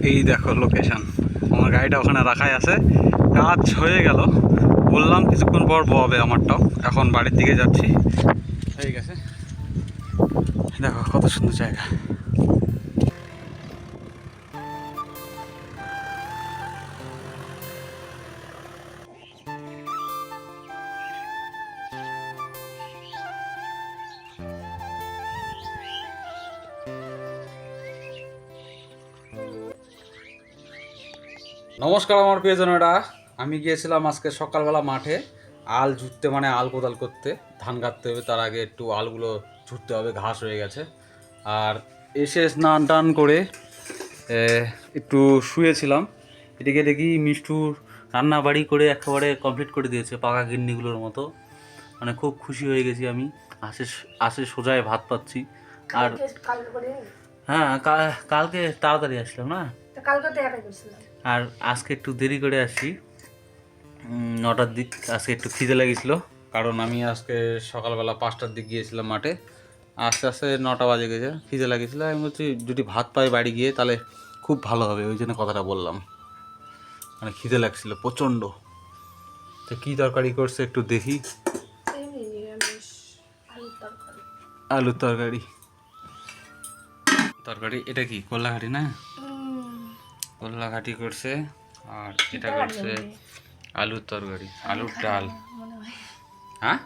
এই দেখো লোকেশন, আমার গাড়িটা ওখানে রাখাই আছে। কাজ হয়ে গেল, বললাম কিছুক্ষণ পর ববে আমারটাও। এখন বাড়ির দিকে যাচ্ছি। হয়ে গেছে, দেখো কত সুন্দর জায়গা। নমস্কার আমার প্রিয়জনেরা, আমি গিয়েছিলাম আজকে সকালবেলা মাঠে আল ঝুঁটতে, মানে আল কোদাল করতে। ধান কাটতে হবে, তার আগে একটু আলগুলো ঝুঁটতে হবে, ঘাস হয়ে গেছে। আর এসে স্নান টান করে একটু শুয়েছিলাম। এদিকে দেখি মিষ্টুর রান্না বাড়ি করে একেবারে কমপ্লিট করে দিয়েছে, পাকা গিন্নিগুলোর মতো। মানে খুব খুশি হয়ে গেছি আমি। আসে সোজায় ভাত পাচ্ছি। আর হ্যাঁ, কালকে তাড়াতাড়ি আসলাম না, আর আজকে একটু দেরি করে আসি, 9টার দিক। আজকে একটু খিদে লেগেছিলো, কারণ আমি আজকে সকালবেলা 5টার দিক গিয়েছিলাম মাঠে। আস্তে আস্তে 9টা বাজে গেছে, খিদে লাগিয়েছিলো। আমি বলছি যদি ভাত পাই বাড়ি গিয়ে তাহলে খুব ভালো হবে, ওই জন্য কথাটা বললাম। মানে খিদে লাগছিলো প্রচণ্ড। তো কী তরকারি করছে একটু দেখি। আলুর তরকারি। এটা কি কল্লাঘাটি না? কল্লাঘাটি করছে। আর এটা করছে আলুর তরকারি, আলুর ডাল। হ্যাঁ,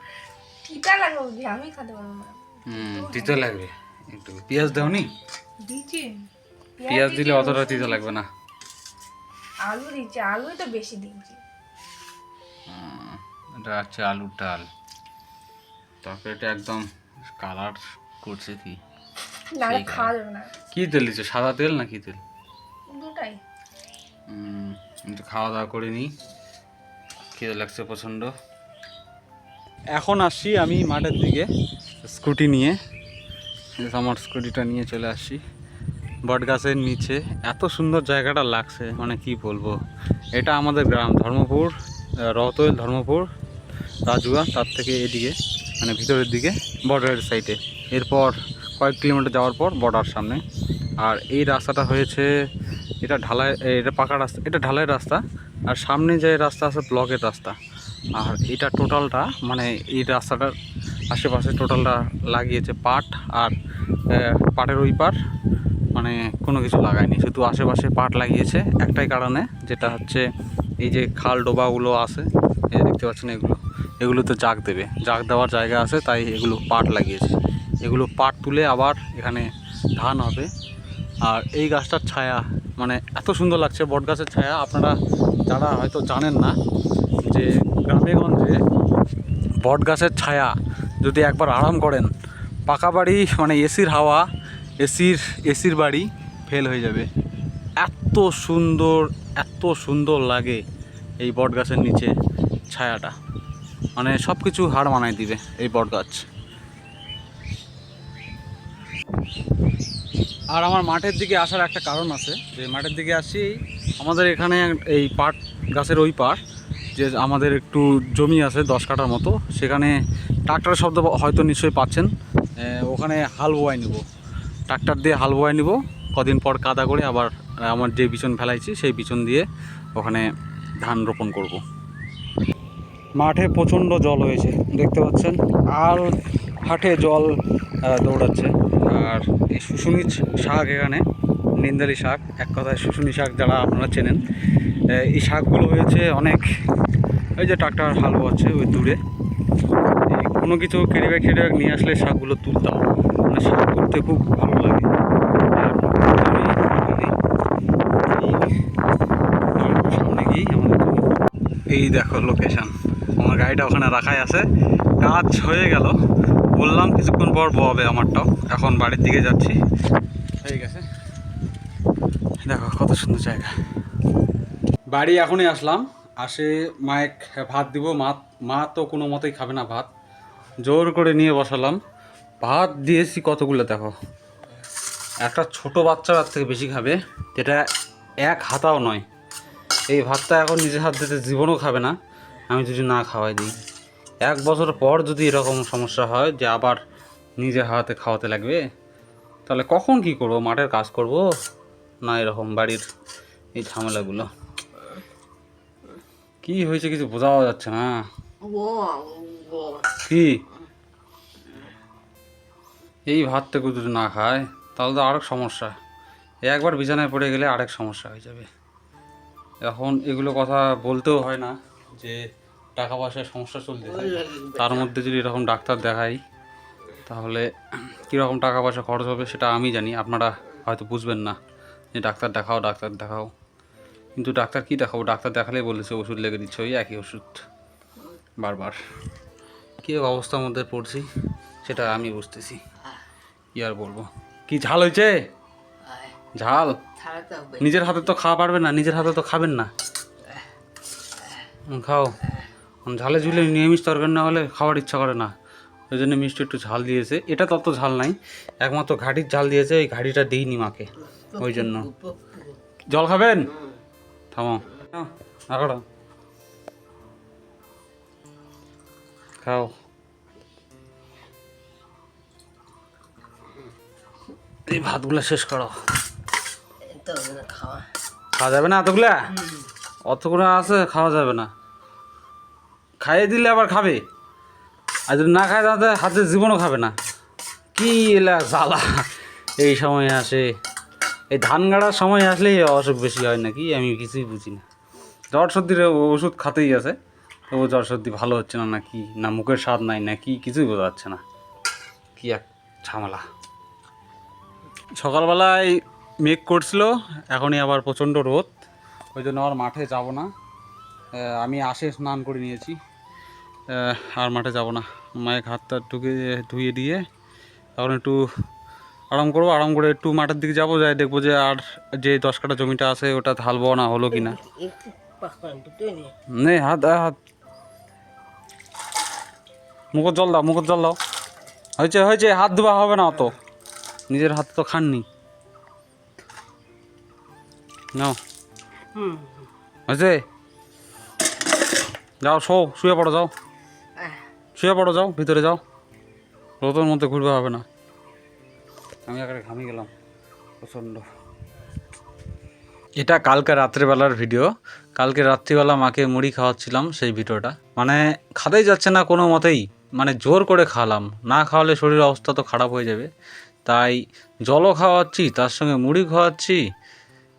তিতা লাগবে একটু। পেঁয়াজ দাওনি? পেঁয়াজ দিলে অতটা তিতা লাগবে না। আলু দিচ্ছে, আলুই তো বেশি দিচ্ছি। এটা হচ্ছে আলুর ডাল। তরকারিটা একদম কালার করছে কি, খাওয়া যাবে না। কি তেল দিচ্ছে, সাদা তেল না কি তেল? দুটাই। কিন্তু খাওয়া দাওয়া করে নিই, খিদে লাগছে প্রচণ্ড। এখন আসছি আমি মাঠের দিকে স্কুটি নিয়ে। আমার স্কুটিটা নিয়ে চলে আসছি বট গাছের নিচে। এত সুন্দর জায়গাটা লাগছে, মানে কি বলবো। এটা আমাদের গ্রাম ধর্মপুর, রতইল ধর্মপুর রাজুয়া, তার থেকে এদিকে মানে ভিতরের দিকে বর্ডারের সাইডে। এরপর কয়েক কিলোমিটার যাওয়ার পর বর্ডার সামনে। আর এই রাস্তাটা হয়েছে, এটা ঢালাই, এটা পাকা রাস্তা, এটা ঢালাই রাস্তা। আর সামনে যে রাস্তা আছে ব্লকের রাস্তা। আর এটা টোটালটা, মানে এই রাস্তাটার আশেপাশে টোটালটা লাগিয়েছে পাট। আর পাটের ওই পার মানে কোনো কিছু লাগায়নি, শুধু আশেপাশে পাট লাগিয়েছে একটাই কারণে, যেটা হচ্ছে এই যে খাল ডোবাগুলো আছে, এই দেখতে পাচ্ছেন, এগুলোতে জাগ দেবে, জাগ দেওয়ার জায়গা আছে, তাই এগুলো পাট লাগিয়েছে। এগুলো পাট তুলে আবার এখানে ধান হবে। আর এই গাছটার ছায়া মানে এত সুন্দর লাগছে, বট গাছের ছায়া। আপনারা যারা হয়তো জানেন না যে গ্রামেগঞ্জে বট গাছের ছায়া যদি একবার আরাম করেন, পাকা বাড়ি মানে এসির হাওয়া, এসির বাড়ি ফেল হয়ে যাবে। এত সুন্দর লাগে এই বট গাছের নিচে ছায়াটা, মানে সব কিছু হার মানায় দিবে এই বট গাছ। আর আমার মাঠের দিকে আসার একটা কারণ আছে, যে মাঠের দিকে আসি আমাদের এখানে এই পাট গাছের ওই পার যে আমাদের একটু জমি আছে 10 কাঠার মতো, সেখানে ট্রাক্টরের শব্দ হয়তো নিশ্চয়ই পাচ্ছেন। ওখানে হাল বোয়াই নেব, ট্রাক্টর দিয়ে হাল বোয়াই নেব। কদিন পর কাদা করে আবার আমার যে বিচন ফেলাইছি সেই বিচন দিয়ে ওখানে ধান রোপণ করব। মাঠে প্রচণ্ড জল হয়েছে দেখতে পাচ্ছেন, আর হাটে জল দৌড়াচ্ছে। আর এই শুশুনি শাক, এখানে নিন্দালি শাক, এক কথায় শুশুনি শাক যারা আপনারা চেনেন, এই শাকগুলো হয়েছে অনেক। ওই যে ট্রাক্টর হাল বোয়াচ্ছে ওই দূরে, কোনো কিছু কেরিব্যাগ নিয়ে আসলে শাকগুলো তুলতাম, মানে শাক তুলতে খুব ভালো লাগে। সামনে গিয়েই আমাদের এই দেখো লোকেশন, আমার গাড়িটা ওখানে রাখাই আছে। কাজ হয়ে গেল, বললাম কিছুক্ষণ পর ববে আমারটাও। এখন বাড়ির দিকে যাচ্ছি। হয়ে গেছে, দেখো কত সুন্দর জায়গা। বাড়ি এখনই আসলাম, মায়ের ভাত দিব। মা তো কোনো মতেই খাবে না ভাত, জোর করে নিয়ে বসালাম। ভাত দিয়েছি কতগুলো দেখো, একটা ছোট বাচ্চা তার থেকে বেশি খাবে, যেটা এক হাতাও নয়। এই ভাতটা এখন নিজের হাত দিতে জীবনও খাবে না, আমি যদি না খাওয়াই দিই। 1 বছর পর যদি এরকম সমস্যা হয় যে আবার নিজের হাতে খাওয়াতে লাগবে, তাহলে কখন কি করব? মাঠের কাজ করব না এরকম বাড়ির এই ঝামেলাগুলো। কি হয়েছে কিছু বোঝাও যাচ্ছে না। কি এই ভাতটা যদি না খায় তাহলে তো আরেক সমস্যা, একবার বিছানায় পড়ে গেলে আরেক সমস্যা হয়ে যাবে। এখন এগুলো কথা বলতেও হয় না যে টাকা পয়সার সমস্যা চলতেছে, তার মধ্যে যদি এরকম ডাক্তার দেখাই তাহলে কীরকম টাকা পয়সা খরচ হবে সেটা আমি জানি, আপনারা হয়তো বুঝবেন না যে ডাক্তার দেখাও ডাক্তার দেখাও। কিন্তু ডাক্তার কী দেখাবো, ডাক্তার দেখালেই বলেছে ওষুধ লেগে দিচ্ছে, ওই একই ওষুধ বারবার। কী অবস্থার মধ্যে পড়ছি সেটা আমি বুঝতেছি, কী আর বলবো। কি ঝাল হয়েছে? ঝাল নিজের হাতে তো খাওয়া পারবে না, নিজের হাতে তো খাবেন না। খাও, ঝালে ঝুলে নিরামিষ তরকারি না হলে খাওয়ার ইচ্ছা করে না, ওই জন্য মিষ্টি একটু ঝাল দিয়েছে। এটা তত ঝাল নাই, একমাত্র ঘাটির ঝাল দিয়েছে, ওই ঘাটিটা দিইনি মাকে, ওই জন্য। জল খাবেন? থামো, আগাড়া খাও। এই ভাতগুলো শেষ করো। খাওয়া যাবে না এতগুলা? অতগুলো আছে, খাওয়া যাবে না। খাইয়ে দিলে আবার খাবে, আর যদি না খায় তাহলে হাতে জীবনও খাবে না। কি এলা জ্বালা এই সময় আসে, এই ধান গাড়ার সময় আসলেই অসুখ বেশি হয় নাকি আমি কিছুই বুঝি না। জ্বর সর্দির ওষুধ খাতেই আছে, তবু জ্বর সর্দি ভালো হচ্ছে না, নাকি না মুখের স্বাদ নাই নাকি কিছুই বোঝা যাচ্ছে না, কি এক ঝামেলা। সকালবেলায় মেঘ করছিল, এখনই আবার প্রচণ্ড রোদ, ওই জন্য আর মাঠে যাব না। আমি আসে স্নান করে নিয়েছি, আর মাঠে যাব না। মায়ের হাতটা ধুয়ে দিয়ে তখন একটু আরাম করবো, আরাম করে একটু মাঠের দিকে যাবো, যাই দেখবো যে আর যে 10 কাঠা জমিটা আছে ওটা ঢালবো না হলো কি না। নে হাত হাত মুখের জল দাও, মুখের জল দাও। হয়েছে হয়েছে, হাত ধোয়া হবে না অত, নিজের হাত তো খাননি। নাও হয়েছে, যাও শুয়ে পড়ো, যাও শুয়ে পড়ো, যাও ভিতরে যাও, রোদের মধ্যে ঘুরবে হবে না। আমি এখানে ঘামি গেলাম প্রচণ্ড। এটা কালকে রাত্রেবেলার ভিডিও, কালকে রাত্রিবেলা মাকে মুড়ি খাওয়াচ্ছিলাম সেই ভিডিওটা। মানে খাতেই যাচ্ছে না কোনো মতেই, মানে জোর করে খাওয়ালাম, না খাওয়ালে শরীরের অবস্থা তো খারাপ হয়ে যাবে, তাই জলও খাওয়াচ্ছি তার সঙ্গে মুড়ি খাওয়াচ্ছি,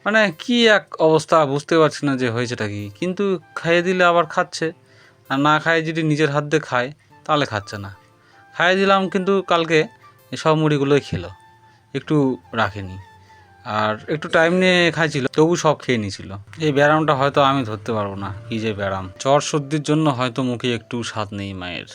মানে কি এক অবস্থা বুঝতে পারছি না যে হয়েছেটা কি। কিন্তু খাইয়ে দিলে আবার খাচ্ছে, আর না খাইয়ে যদি নিজের হাত দিয়ে খায় তাহলে খাচ্ছে না। খাইয়ে দিলাম কিন্তু কালকে সব মুড়িগুলোই খেলো, একটু রাখেনি, আর একটু টাইম নিয়ে খাইছিল তবু সব খেয়ে নিয়েছিল। এই ব্যায়ামটা হয়তো আমি ধরতে পারবো না, কি যে ব্যায়াম। জ্বর সর্দির জন্য হয়তো মুখে একটু স্বাদ নেই মায়ের।